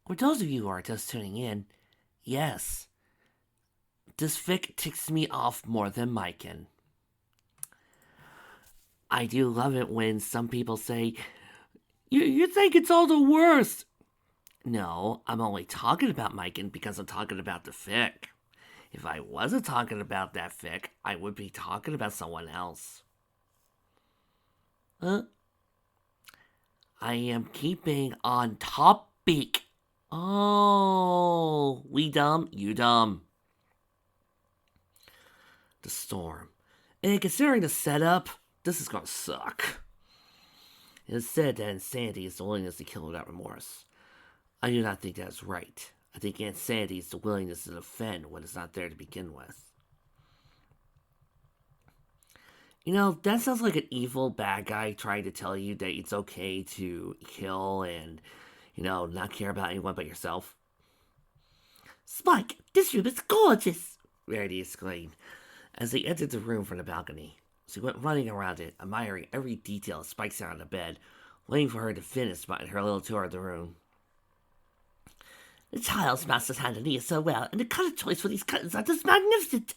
For those of you who are just tuning in, yes, this fic ticks me off more than Myken. I do love it when some people say, you think it's all the worst. No, I'm only talking about Myken because I'm talking about the fic. If I wasn't talking about that fic, I would be talking about someone else. Huh? I am keeping on topic. Oh, we dumb, you dumb. The storm. And considering the setup, this is gonna suck. It is said that insanity is the willingness to kill without remorse. I do not think that is right. I think insanity is the willingness to defend what is not there to begin with. You know, that sounds like an evil bad guy trying to tell you that it's okay to kill and, not care about anyone but yourself. Spike, this room is gorgeous! Rarity exclaimed as they entered the room from the balcony. She went running around it, admiring every detail of Spike's on the bed, waiting for her to finish her little tour of the room. The tiles match the chandelier so well, and the color choice for these curtains are just magnificent.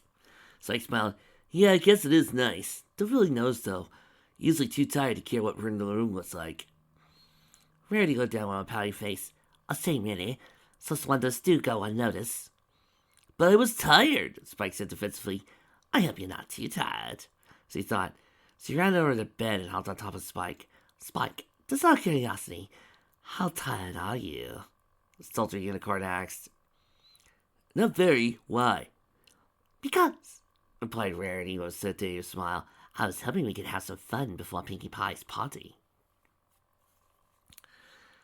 Spike smiled. Yeah, I guess it is nice. Don't really knows, though. Usually too tired to care what room the room looks like. Rarity looked down on a pouty face. I'll say, really, such wonders do go unnoticed. But I was tired, Spike said defensively. I hope you're not too tired. She thought. She ran over to the bed and hopped on top of Spike. Spike, just out of curiosity, how tired are you? The sultry unicorn asked. Not very. Why? Because, replied Rarity with a sedative smile, I was hoping we could have some fun before Pinkie Pie's party.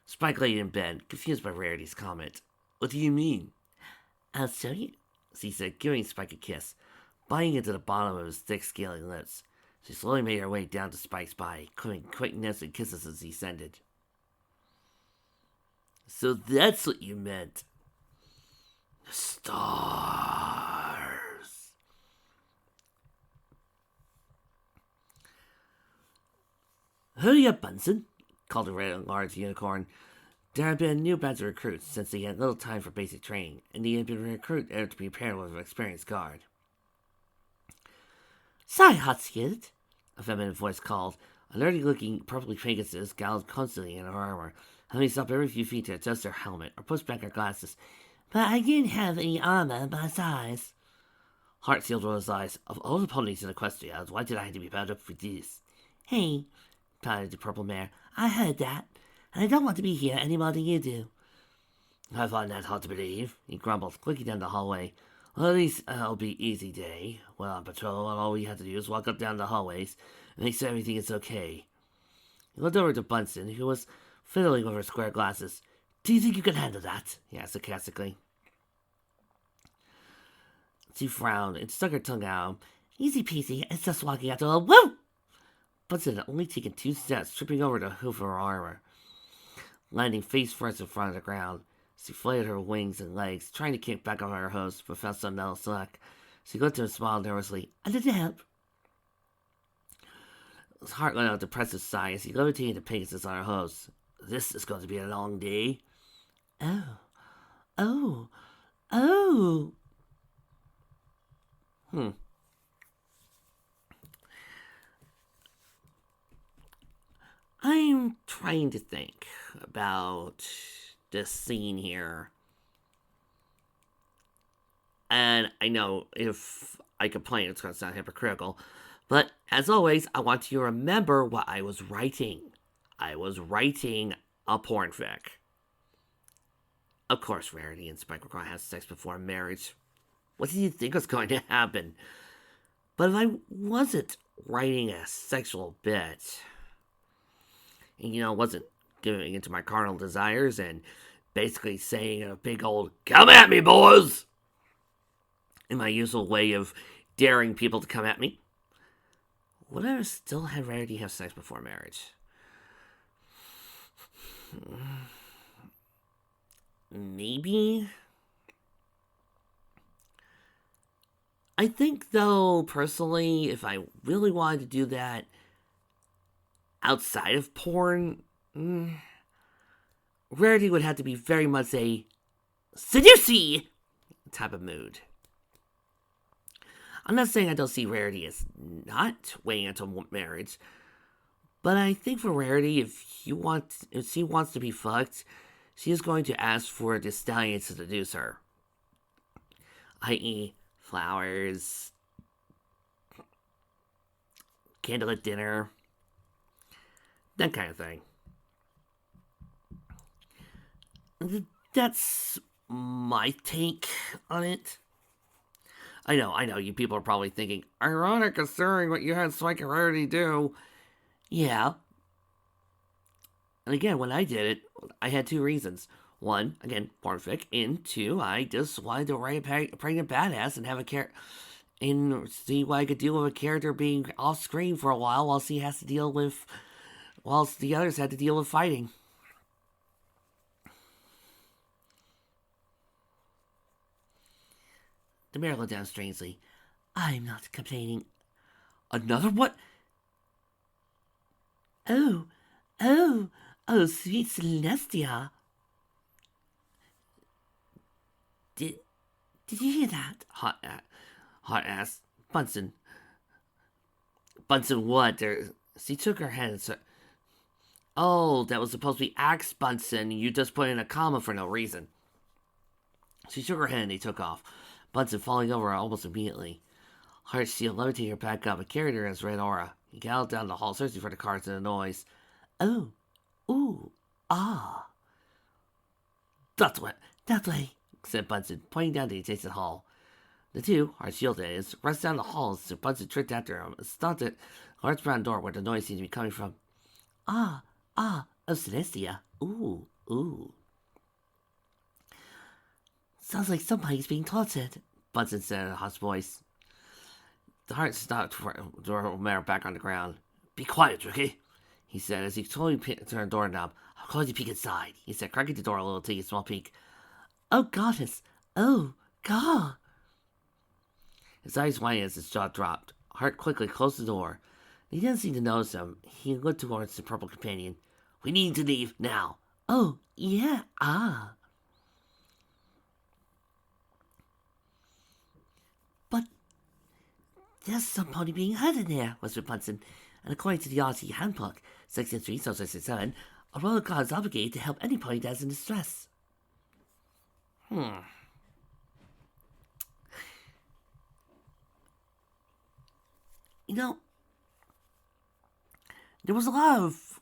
Spike lay in bed, confused by Rarity's comment. What do you mean? I'll show you, she said, giving Spike a kiss, biting into the bottom of his thick, scaly lips. She slowly made her way down to Spike's body, giving quick nested kisses as he descended. So that's what you meant. The stars. Hurry up, Bunsen, called a red and large unicorn. There had been a new batch of recruits since they had little time for basic training, and they had been recruited to be paired with an experienced guard. Sorry, Hot-Skilled, a feminine voice called. A nerdy-looking purpley Pegasus galloped constantly in her armor, having to stop every few feet to adjust her helmet or push back her glasses. But I didn't have any armor my size. Heartsealed rolled his eyes. Of all the ponies in Equestria, why did I have to be bound up for this? Hey, pouted the purple mare, I heard that, and I don't want to be here any more than you do. I find that hard to believe, he grumbled, clicking down the hallway. Well, at least it'll be easy day. When on patrol, and all we have to do is walk up down the hallways and make sure everything is okay. He looked over to Bunsen, who was fiddling with her square glasses. Do you think you can handle that? He asked sarcastically. She frowned and stuck her tongue out. Easy peasy, it's just walking out the door. Woo! Bunsen had only taken 2 steps, tripping over the hoof of her armor, landing face first in front of the ground. She flailed her wings and legs, trying to kick back on her host, but found some metal slack. She looked at him and smiled nervously. I didn't help. His heart let out a depressive sigh as he levitated the Pegasus on her host. This is going to be a long day. Oh. Oh. Oh. I'm trying to think about this scene here. And I know if I complain, it's going to sound hypocritical. But as always, I want you to remember what I was writing. I was writing a porn fic. Of course, Rarity and Spike were going to have sex before marriage. What did you think was going to happen? But if I wasn't writing a sexual bit, and wasn't giving into my carnal desires and basically saying a big old, come at me, boys, in my usual way of daring people to come at me, would I still have Rarity have sex before marriage? Maybe. I think, though, personally, if I really wanted to do that outside of porn, Rarity would have to be very much a seducey type of mood. I'm not saying I don't see Rarity as not weighing into marriage, but I think for Rarity, if she wants to be fucked, she is going to ask for the stallion to seduce her, i.e., flowers, candlelit dinner, that kind of thing. That's my take on it. I know, you people are probably thinking, ironic considering what you had Spike and Rarity do. Yeah. And again, when I did it, I had two reasons. One, again, pornfic, and two, I just wanted to write a pregnant badass and have a character, and see what I could deal with a character being off screen for a while she has to deal with, whilst the others had to deal with fighting. The mayor looked down strangely. I'm not complaining. Another what? Oh, sweet Celestia. Did you hear that? Hot ass. Bunsen what? She took her head and said, oh, that was supposed to be Axe Bunsen. You just put in a comma for no reason. She shook her head and he took off. Bunsen falling over almost immediately. Heartsteel levitated her back up and carried her in his red aura. He galloped down the hall, searching for the cars and the noise. Oh, ooh, ah. That way, said Bunsen, pointing down the adjacent hall. The two, Heartsteel that is, rushed down the hall as Bunsen tripped after him and stopped at a large brown door where the noise seemed to be coming from. Oh, Celestia. Ooh. Sounds like somebody's being tortured, Bunsen said in a harsh voice. The heart stopped Romero back on the ground. Be quiet, Ricky, he said as he slowly turned the doorknob. I'll call you to peek inside, he said, cracking the door a little to take a small peek. Oh, goddess. Oh, God. His eyes widened as his jaw dropped. Hart quickly closed the door. He didn't seem to notice him. He looked towards the purple companion. We need to leave now. Oh, yeah, But there's somebody being hurt in there, whispered Bunsen. And according to the RT Handbook, Section 3, Subsection 7, a royal guard is obligated to help any party that is in distress. You know, there was a lot of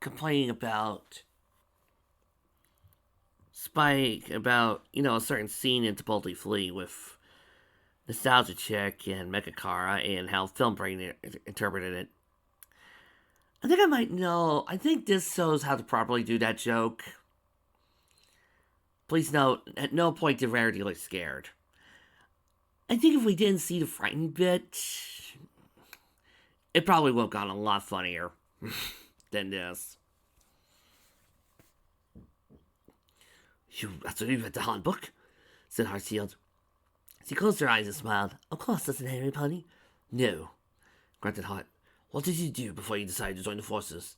complaining about Spike, about, a certain scene in Boldly Flee with Nostalgia Chick and Mechakara and how Film Brain interpreted it. I think I might know. I think this shows how to properly do that joke. Please note, at no point did Rarity look scared. I think if we didn't see the frightened bit, it probably would have gotten a lot funnier than this. You actually read the handbook? Said Heartsteel. She closed her eyes and smiled. Of course, doesn't Henry Pony? No, grunted Hart. What did you do before you decided to join the forces?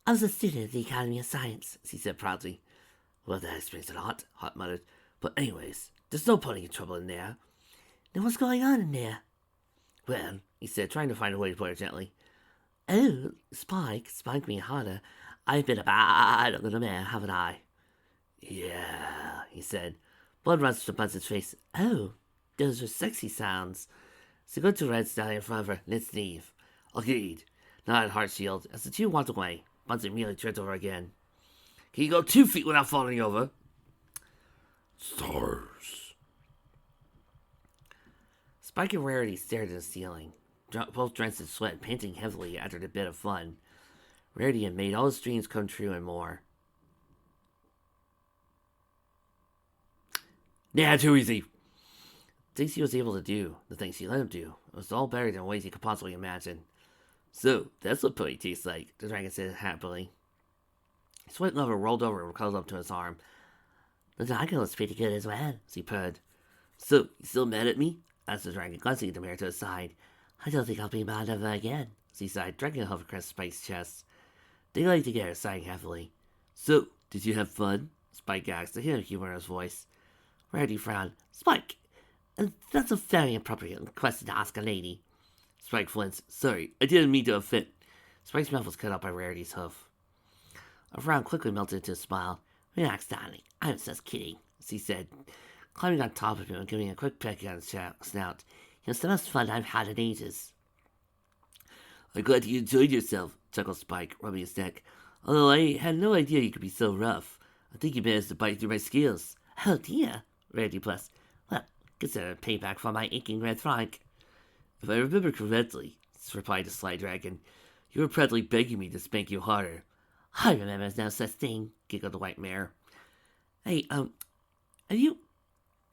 I was a student at the Academy of Science, she said proudly. Well, that explains a lot, Hart muttered. But anyways, there's no pony in trouble in there. Then what's going on in there? Well, he said, trying to find a way to put it gently. Oh, Spike me harder. I've been a bad little man, haven't I? Yeah, he said. Blood rushed to Bunsen's face. Oh, those are sexy sounds. So go to Red Stallion in front of her. Let's leave. Agreed. Nodded Heartsteel. As the two walked away, Bunsen immediately tripped over again. Can you go 2 feet without falling over? Stars. Spike and Rarity stared at the ceiling, both drenched in sweat and panting heavily after the bit of fun. Rarity had made all his dreams come true and more. Yeah, too easy. Things he was able to do, the things he let him do, it was all better than ways he could possibly imagine. So, that's what pony tastes like, the dragon said happily. Sweat Lover rolled over and cuddled up to his arm. The dragon was pretty good as well, she purred. So, you still mad at me? Asked the dragon, glancing at the mirror to his side. I don't think I'll be mad ever again, she sighed, dragging a hoof across Spike's chest. They lay together, sighing heavily. So, Did you have fun? Spike asked, a hint of humor in his voice. Rarity frowned. Spike, that's a very inappropriate question to ask a lady. Spike flinched. Sorry, I didn't mean to offend. Spike's mouth was cut off by Rarity's hoof. A frown quickly melted into a smile. Relax, darling. I was just kidding, she said, climbing on top of him and giving a quick peck on his snout. It's the most fun I've had in ages. I'm glad you enjoyed yourself, chuckled Spike, rubbing his neck. Although I had no idea you could be so rough. I think you managed to bite through my scales. Oh dear, Rarity blessed. Well, consider payback for my aching red flank. If I remember correctly, replied the Sly Dragon, you were proudly begging me to spank you harder. I remember no such thing, giggled the White Mare. Hey, have you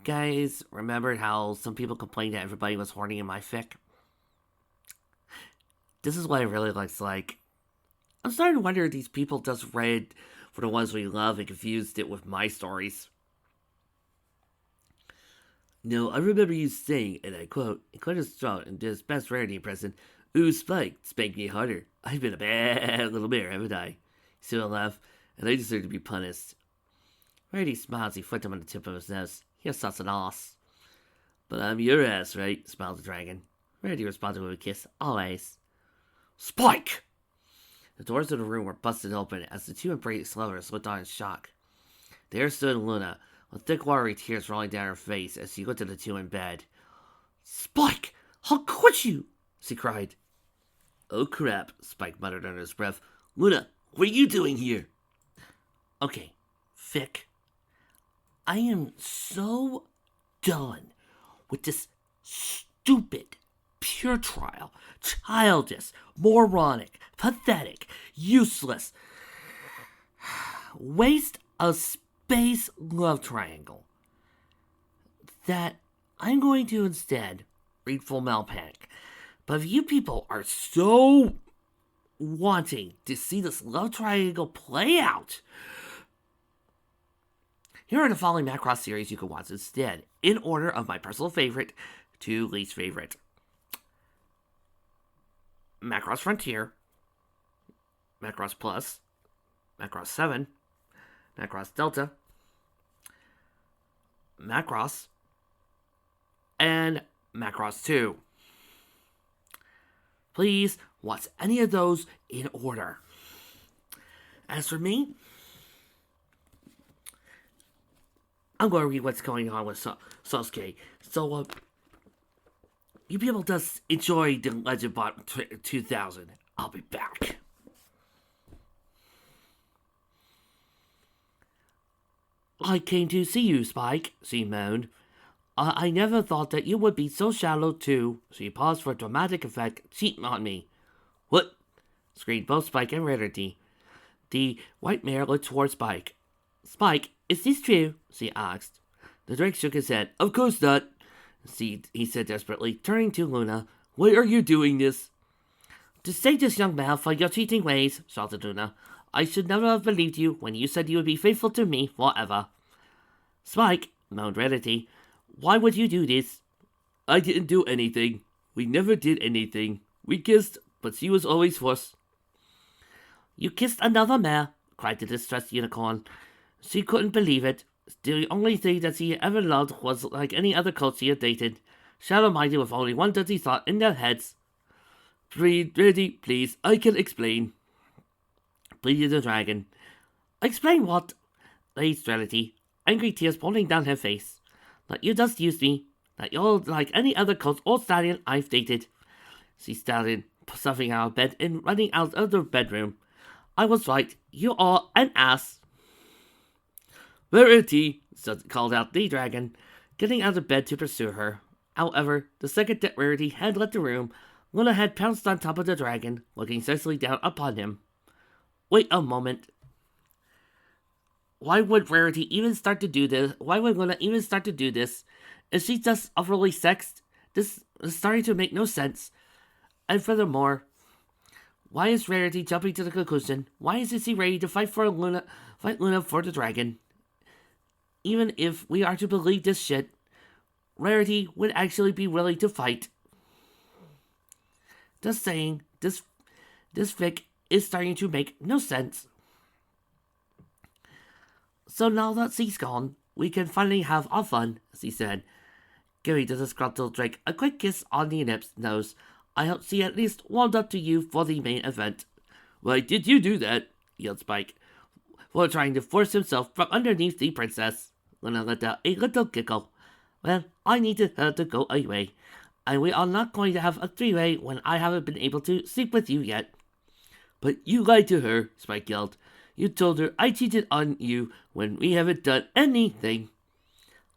guys remembered how some people complained that everybody was horny in my fic? This is what I really like. I'm starting to wonder if these people just read for the ones we love and confused it with my stories. No, I remember you saying, and I quote, in quite a strong and his best Rarity impression, "Ooh, Spike, spank me harder. I've been a bad little bear, haven't I?" Still laughed, and I deserve to be punished. Rarity smiled as he flicked him on the tip of his nose. You're such an ass. But I'm your ass, right? Smiled the dragon. Rarity responded with a kiss. Always. Spike! The doors of the room were busted open as the two embraced lovers looked on in shock. There stood Luna, with thick watery tears rolling down her face as she looked at the two in bed. Spike! How could you? She cried. Oh crap, Spike muttered under his breath. Luna, what are you doing here? Okay, Fic. I am so done with this stupid, puerile, childish, moronic, pathetic, useless waste of space love triangle that I'm going to instead read Full Metal Panic. But if you people are so wanting to see this love triangle play out, here are the following Macross series you can watch instead, in order of my personal favorite to least favorite. Macross Frontier, Macross Plus, Macross 7, Macross Delta, Macross, and Macross 2. Please watch any of those in order. As for me, I'm going to read what's going on with Sasuke. So, you people just enjoy the Legend Bot 2000. I'll be back. I came to see you, Spike, she moaned. I never thought that you would be so shallow, too. She paused for dramatic effect, cheating on me. What? Screamed both Spike and Rarity. The White Mare looked toward Spike. Spike, is this true? She asked. The Drake shook his head. Of course not, he said desperately, turning to Luna. Why are you doing this? To save this young man from your cheating ways, shouted Luna. I should never have believed you when you said you would be faithful to me forever. Spike, moaned Rarity, why would you do this? I didn't do anything. We never did anything. We kissed, but she was always first. You kissed another mare, cried the distressed unicorn. She couldn't believe it. The only thing that she ever loved was like any other cult she had dated. Shadow-minded with only one dirty thought in their heads. Rarity, please, I can explain. Pleaded the dragon. Explain what? Laid Rarity, angry tears pouring down her face. That you just used me. That you're like any other cult or stallion I've dated. She started stuffing out of bed and running out of the bedroom. I was right. You are an ass. Rarity, called out the dragon, getting out of bed to pursue her. However, the second that Rarity had left the room, Luna had pounced on top of the dragon, looking seriously down upon him. Wait a moment. Why would Rarity even start to do this? Why would Luna even start to do this? Is she just overly sexed? This is starting to make no sense. And furthermore, why is Rarity jumping to the conclusion? Why isn't she ready to fight Luna for the dragon? Even if we are to believe this shit, Rarity would actually be willing to fight. Just saying, this fic is starting to make no sense. So now that she's gone, we can finally have our fun, she said, giving the disgruntled Drake a quick kiss on the nose. I hope she at least warmed up to you for the main event. Why did you do that? Yelled Spike, while trying to force himself from underneath the princess. Luna let out a little giggle. Well, I needed her to go away, and we are not going to have a three-way when I haven't been able to sleep with you yet. But you lied to her, Spike yelled. You told her I cheated on you when we haven't done anything.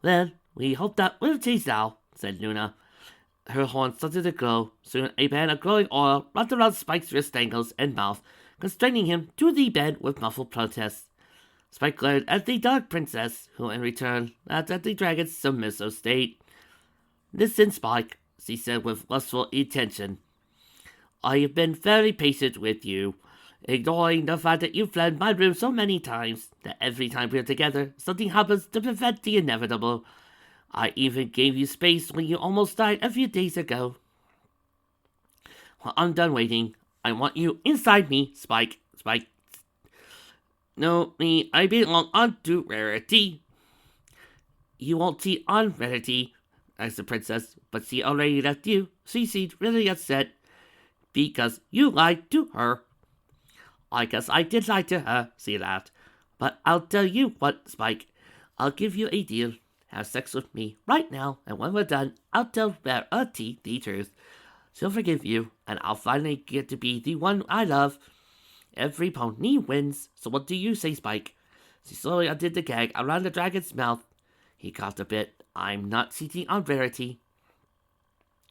Well, we hope that will change now, said Luna. Her horn started to glow. Soon a band of glowing oil wrapped around Spike's wrist angles and mouth, constraining him to the bed with muffled protests. Spike glared at the dark princess, who in return laughed at the dragon's submissive state. Listen, Spike, she said with lustful intention. I have been very patient with you, ignoring the fact that you fled my room so many times that every time we're together, something happens to prevent the inevitable. I even gave you space when you almost died a few days ago. Well, I'm done waiting. I want you inside me, Spike. Spike. No, me, I belong onto Rarity. You won't cheat on Rarity, asked the princess, but she already left you. She seemed really upset because you lied to her. I guess I did lie to her, she laughed. But I'll tell you what, Spike. I'll give you a deal. Have sex with me right now, and when we're done, I'll tell Rarity the truth. She'll forgive you, and I'll finally get to be the one I love. Every pony wins, so what do you say, Spike? She slowly undid the gag around the dragon's mouth. He coughed a bit. I'm not cheating on Rarity.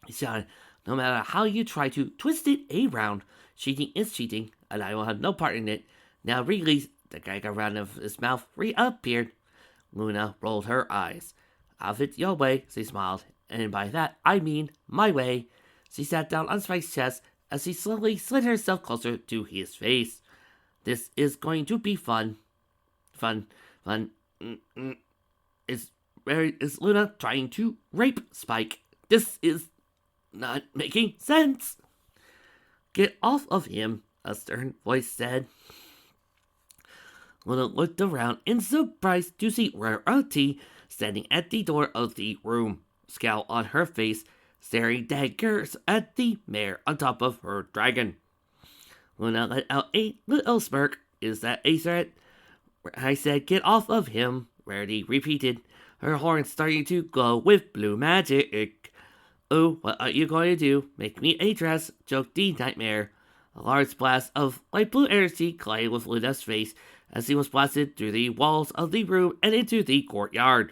He shouted, no matter how you try to twist it around, cheating is cheating, and I will have no part in it. Now release. The gag around his mouth reappeared. Luna rolled her eyes. Have it your way, she smiled, and by that I mean my way. She sat down on Spike's chest as she slowly slid herself closer to his face. This is going to be fun. Fun. Is Luna trying to rape Spike? This is not making sense. Get off of him, a stern voice said. Luna looked around in surprise to see Rarity standing at the door of the room, scowl on her face, staring daggers at the mare on top of her dragon. Luna let out a little smirk. Is that a threat? I said get off of him, Rarity repeated, her horn starting to glow with blue magic. Oh, what are you going to do? Make me a dress, joked the nightmare. A large blast of light blue energy collided with Luna's face as he was blasted through the walls of the room and into the courtyard.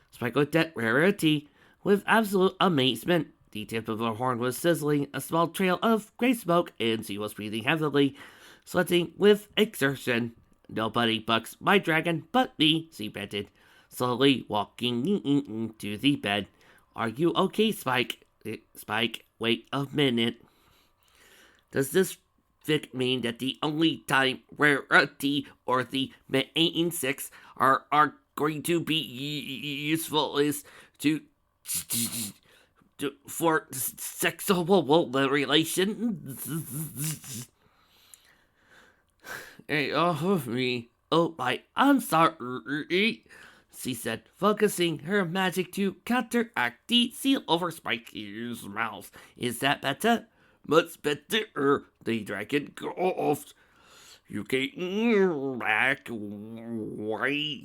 Spike looked at Rarity with absolute amazement. The tip of her horn was sizzling, a small trail of gray smoke, and she was breathing heavily, sweating with exertion. Nobody bucks my dragon but me, she panted, slowly walking to the bed. Are you okay, Spike? Spike, wait a minute. Does this fic mean that the only time Rarity or the main six are going to be useful is for sexual relations? Hey, off of me. Oh, I'm sorry, she said, focusing her magic to counteract the seal over Spike's mouth. Is that better? Much better, the dragon coughed. You came back, why?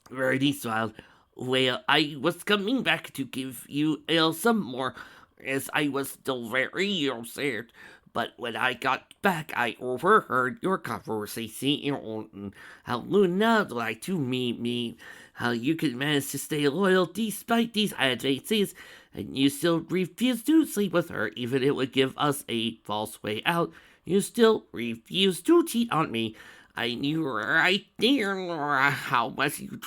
Rarity smiled. Well, I was coming back to give you some more, as I was still very upset. But when I got back, I overheard your conversation. How Luna lied to me, how you could manage to stay loyal despite these advances, and you still refuse to sleep with her, even if it would give us a false way out. You still refuse to cheat on me. I knew right there how much you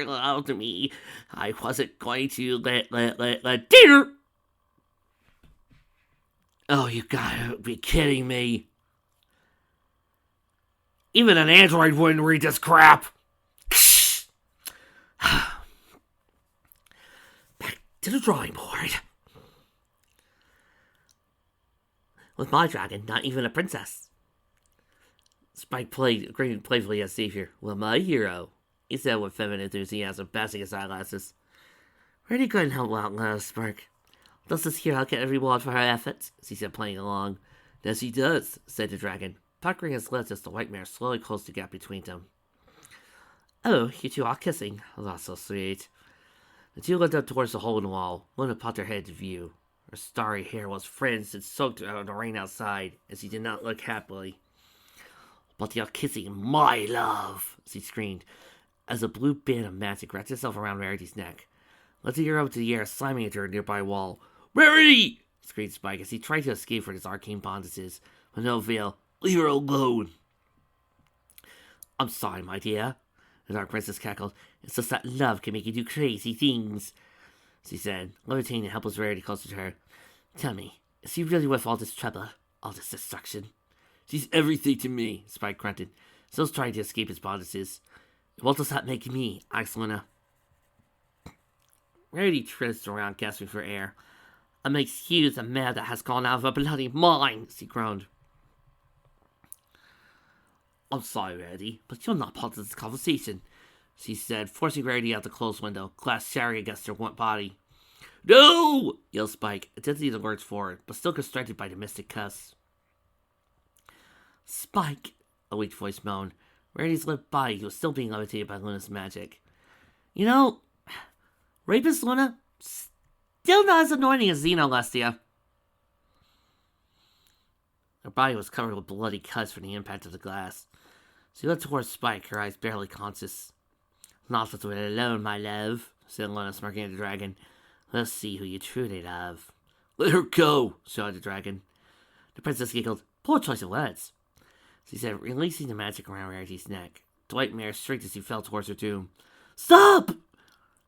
loved me. I wasn't going to let dear. Oh, you gotta be kidding me. Even an android wouldn't read this crap. Back to the drawing board. With my dragon, not even a princess. Spike grinned playfully at Xavier. Well, my hero, he said with feminine enthusiasm, passing his eyeglasses. Rarity couldn't help out Spark. Does this hero get a reward for her efforts? She said, playing along. Yes, he does, said the dragon, puckering his lips as the white mare slowly closed the gap between them. Oh, you two are kissing. That's so sweet. The two looked up towards the hole in the wall. Luna popped her head into view. Her starry hair was fringed and soaked out in the rain outside, and she did not look happily. But you're kissing my love, she screamed, as a blue band of magic wrapped itself around Rarity's neck. Lifting her up to the air, slamming into a nearby wall. Rarity! Screamed Spike as he tried to escape from his arcane bondages, with no avail. Leave her alone! I'm sorry, my dear, the Dark Princess cackled. It's just that love can make you do crazy things, she said, levitating the helpless Rarity closer to her. Tell me, is she really worth all this trouble, all this destruction? She's everything to me, Spike grunted, still trying to escape his bondages. What does that make me? Asked Luna. Rarity twisted around, gasping for air. It makes you the mare that has gone out of her bloody mind, she groaned. I'm sorry, Rarity, but you're not part of this conversation, she said, forcing Rarity out the closed window, clasped Shari against her body. No! Yelled Spike, attempting to lurch forward, but still constricted by the mystic cuss. Spike, a weak voice moaned. Rarity's limp body was still being levitated by Luna's magic. You know, Rapist Luna, still not as annoying as Xenolestia. Her body was covered with bloody cuts from the impact of the glass. She looked towards Spike, her eyes barely conscious. Not with it alone, my love, said Luna, smirking at the dragon. Let's see who you truly love. Let her go, shouted the dragon. The princess giggled. Poor choice of words, she said, releasing the magic around Rarity's neck. The white mare shrieked as he fell towards her doom. Stop!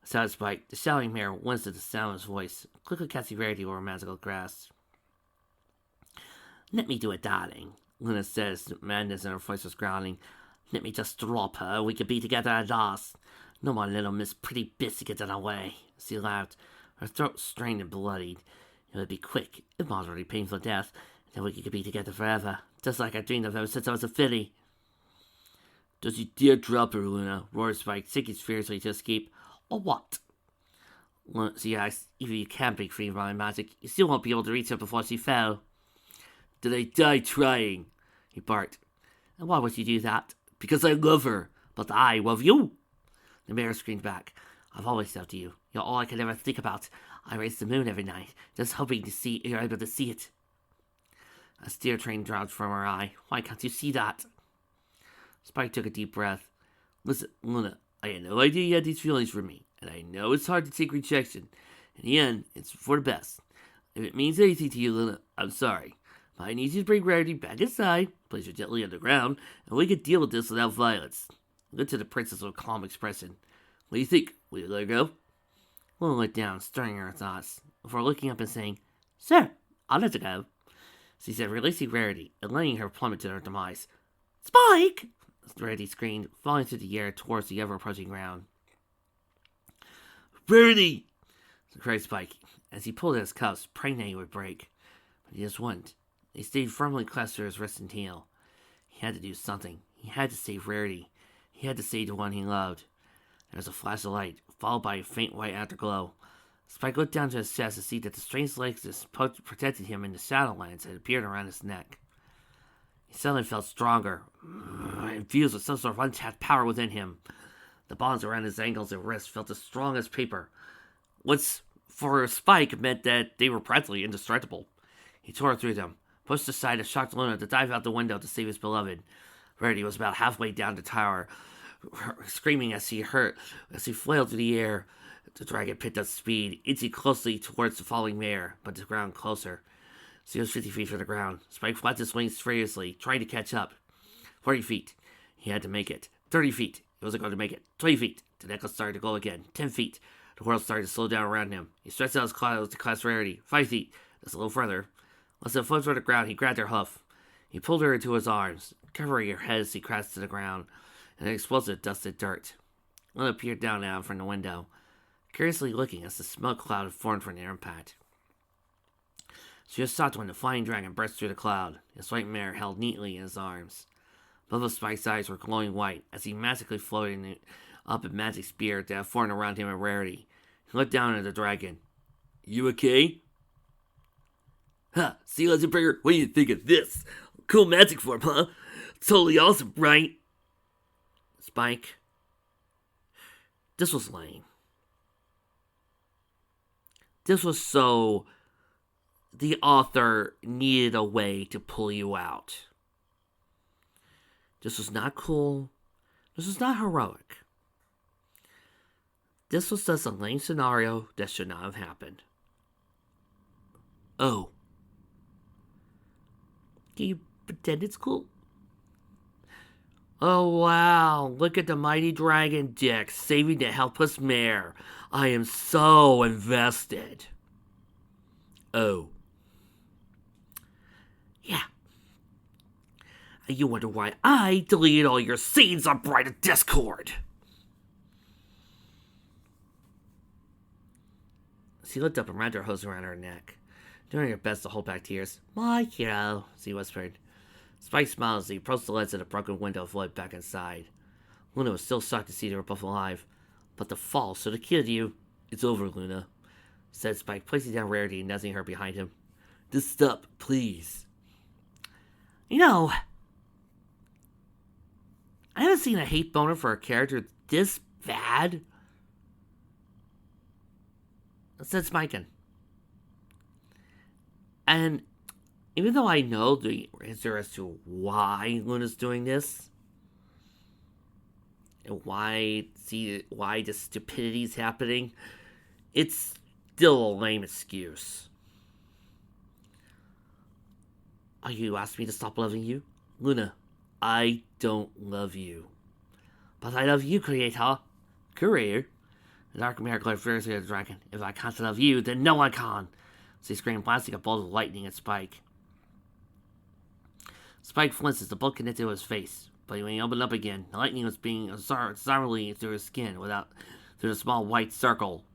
Shouted Spike. The shouting mare winced at the sound of his voice, quickly casting Rarity over magical grass. Let me do it, darling, Luna said as madness in her voice was growling. Let me just drop her, we could be together at last. No more little Miss Pretty Biscuit in our way, she laughed, her throat strained and bloodied. It would be quick, if moderately painful death, and then we could be together forever, just like I dreamed of ever since I was a filly. Don't you dare drop her, Luna, roared Spike, sinking fiercely to escape. Or what? She asked. Even if you can break free from my magic, you still won't be able to reach her before she fell. Did I die trying? He barked. And why would you do that? Because I love her. But I love you. The mare screamed back. I've always loved you. You're all I can ever think about. I race the moon every night, just hoping to see you're able to see it. A steer train dropped from her eye. Why can't you see that? Spike took a deep breath. Listen, Luna, I had no idea you had these feelings for me, and I know it's hard to take rejection. In the end, it's for the best. If it means anything to you, Luna, I'm sorry. But I need you to bring Rarity back inside, place her gently on the ground, and we can deal with this without violence. Looked to the princess with a calm expression. What do you think? Will you let her go? Luna looked down, stirring her thoughts, before looking up and saying, Sir, I'll let her go, she said, releasing Rarity and letting her plummet to her demise. Spike! Rarity screamed, falling through the air towards the ever-approaching ground. Rarity! cried Spike, as he pulled at his cuffs, praying that he would break. But he just wouldn't. They stayed firmly clasped to his wrist and tail. He had to do something. He had to save Rarity. He had to save the one he loved. There was a flash of light, followed by a faint white afterglow. Spike looked down to his chest to see that the strange legs that protected him in the Shadowlands had appeared around his neck. He suddenly felt stronger, infused with some sort of untapped power within him. The bonds around his ankles and wrists felt as strong as paper, which, for Spike, meant that they were practically indestructible. He tore through them, pushed aside a shocked Luna to dive out the window to save his beloved. Rarity was about halfway down the tower, screaming as he flailed through the air. The dragon picked up speed, inching closely towards the falling mare, but the ground closer. She was 50 feet from the ground. Spike flapped his wings furiously, trying to catch up. 40 feet. He had to make it. 30 feet. He wasn't going to make it. 20 feet. The necklace started to glow again. 10 feet. The world started to slow down around him. He stretched out his claws to clasp Rarity. 5 feet. That's a little further. Less than a foot from the ground, he grabbed her hoof. He pulled her into his arms, covering her head as he crashed to the ground, and an explosive dusted dirt. Luna peered down at him from the window, curiously looking as the smoke cloud had formed from their impact. She was shocked when the flying dragon burst through the cloud, his white mare held neatly in his arms. Both of Spike's eyes were glowing white as he magically floated up a magic spear that had formed around him in Rarity. He looked down at the dragon. You okay? Huh, Sea Legendbringer, what do you think of this? Cool magic form, huh? Totally awesome, right? Spike. This was lame. This was so the author needed a way to pull you out. This was not cool. This was not heroic. This was just a lame scenario that should not have happened. Oh. Can you pretend it's cool? Oh wow, look at the mighty dragon dick saving the helpless mare. I am so invested. Oh. Yeah. You wonder why I deleted all your scenes on Brighter Discord. She looked up and wrapped her hose around her neck, doing her best to hold back tears. My hero, she whispered. Spike smiled as he approached the ledge of the broken window and fled back inside. Luna was still shocked to see they were both alive. But the fall should have killed you. It's over, Luna, said Spike, placing down Rarity and nuzzling her behind him. Just stop, please. You know, I haven't seen a hate boner for a character this bad since Mikan. And even though I know the answer as to why Luna's doing this, and why the stupidity's happening, it's still a lame excuse. Are you asking me to stop loving you? Luna, I don't love you. But I love you, Creator. Courier. The dark mare glared fiercely at the dragon. If I can't love you, then no one can. She screamed, blasting a bolt of lightning at Spike. Spike flinched as the bolt connected to his face, but when he opened up again, the lightning was being absorbed sourly through his skin through the small white circle.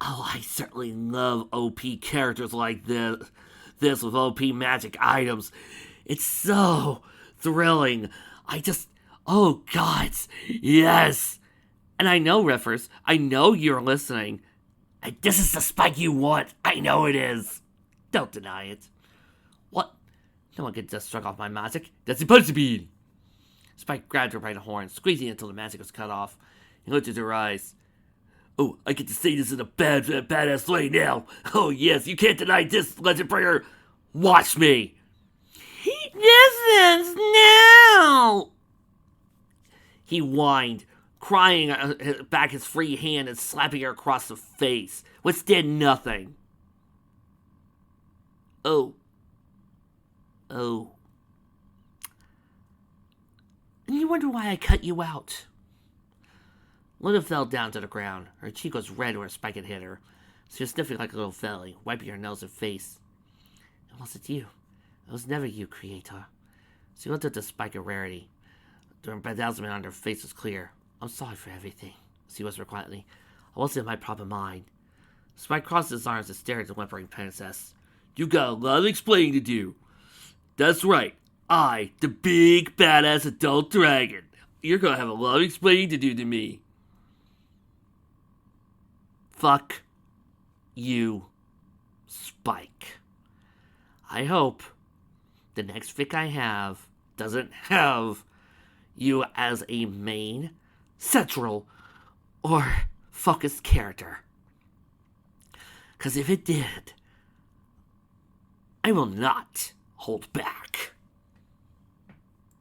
Oh, I certainly love OP characters like this with OP magic items. It's so thrilling. Oh God, yes. And I know, Riffers, I know you're listening. And this is the Spike you want. I know it is. Don't deny it. What? No one can just struck off my magic. That's supposed to be. Spike grabbed her by the horn, squeezing it until the magic was cut off. He looked into her eyes. Oh, I get to say this in a badass way now. Oh yes, you can't deny this, Legendbringer. Watch me. Distance now. He whined, crying back his free hand and slapping her across the face, which did nothing. Oh. And you wonder why I cut you out. Luna fell down to the ground. Her cheek was red where Spike had hit her. She was sniffing like a little filly, wiping her nose and face. It wasn't you. It was never you, Creator. She looked at the Spike of Rarity. The embezzlement on her face was clear. I'm sorry for everything, she whispered quietly. I wasn't in my proper mind. Spike crossed his arms and stared at the whimpering princess. You got a lot of explaining to do. That's right. I, the big, badass adult dragon. You're gonna have a lot of explaining to do to me. Fuck you, Spike. I hope the next fic I have doesn't have you as a main, central, or focused character. Because if it did, I will not hold back.